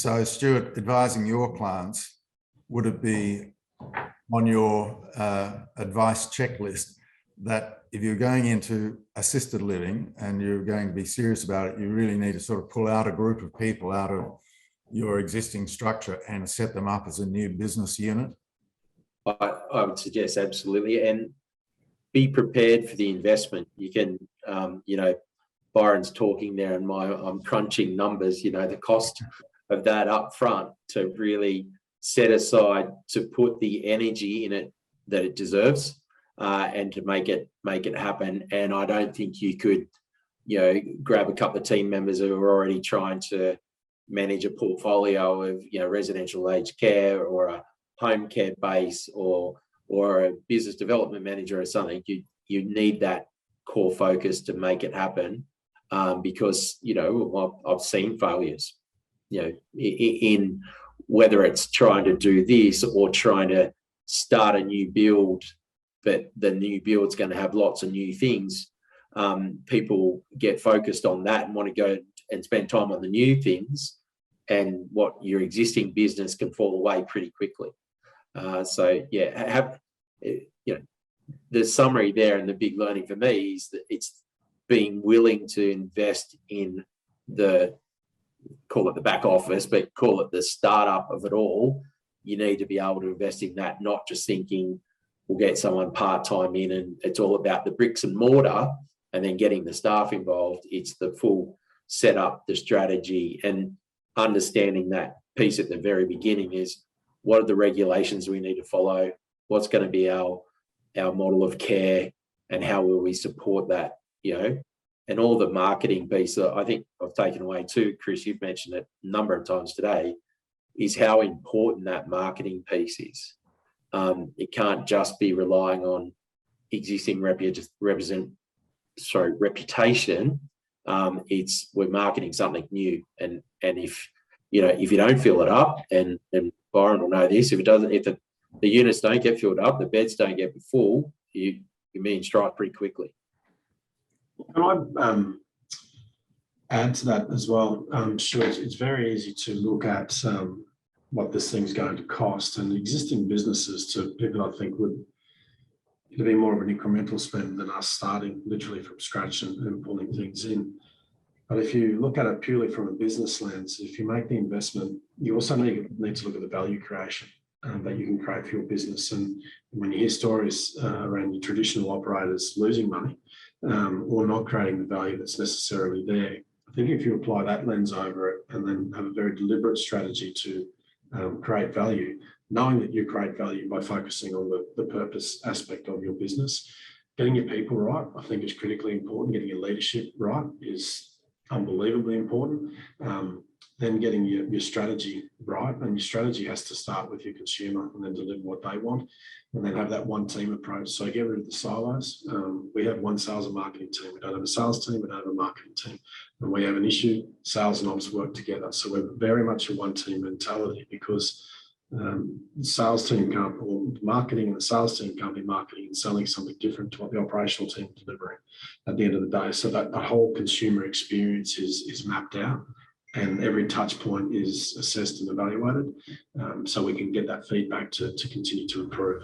So, Stuart, advising your clients, would it be on your advice checklist that if you're going into assisted living and you're going to be serious about it, you really need to sort of pull out a group of people out of your existing structure and set them up as a new business unit? I would suggest absolutely, and be prepared for the investment. You can, Byron's talking there, and I'm crunching numbers. The cost of that up front to really set aside to put the energy in it that it deserves, and to make it happen. And I don't think you could, grab a couple of team members who are already trying to manage a portfolio of, residential aged care or a home care base or a business development manager or something. You need that core focus to make it happen, because I've seen failures, in whether it's trying to do this or trying to start a new build, but the new build's going to have lots of new things. People get focused on that and want to go and spend time on the new things, and what your existing business can fall away pretty quickly. The summary there and the big learning for me is that it's being willing to invest in call it the back office, but call it the startup of it all. You need to be able to invest in that, not just thinking we'll get someone part-time in and it's all about the bricks and mortar and then getting the staff involved. It's the full setup, the strategy, and understanding that piece at the very beginning is what are the regulations we need to follow, what's going to be our model of care, and how will we support that, and all the marketing piece that I think I've taken away too, Chris, you've mentioned it a number of times today, is how important that marketing piece is. It can't just be relying on existing reputation. It's we're marketing something new, and if you don't fill it up, and Byron will know this, if the units don't get filled up, the beds don't get full, you mean strike pretty quickly. Can I add to that as well? Sure, it's very easy to look at what this thing's going to cost, and existing businesses, to people I think would be more of an incremental spend than us starting literally from scratch and pulling things in. But if you look at it purely from a business lens, if you make the investment, you also need to look at the value creation that you can create for your business. And when you hear stories around your traditional operators losing money or not creating the value that's necessarily there, I think if you apply that lens over it and then have a very deliberate strategy to create value, knowing that you create value by focusing on the purpose aspect of your business, getting your people right, I think is critically important. Getting your leadership right is unbelievably important. Then getting your strategy right, and your strategy has to start with your consumer and then deliver what they want, and then have that one team approach. So get rid of the silos. We have one sales and marketing team. We don't have a sales team, we don't have a marketing team. When we have an issue, sales and ops work together. So we're very much a one team mentality, because the sales team can't, or marketing and the sales team can't be marketing and selling something different to what the operational team is delivering at the end of the day. So that the whole consumer experience is mapped out, and every touch point is assessed and evaluated, so we can get that feedback to continue to improve.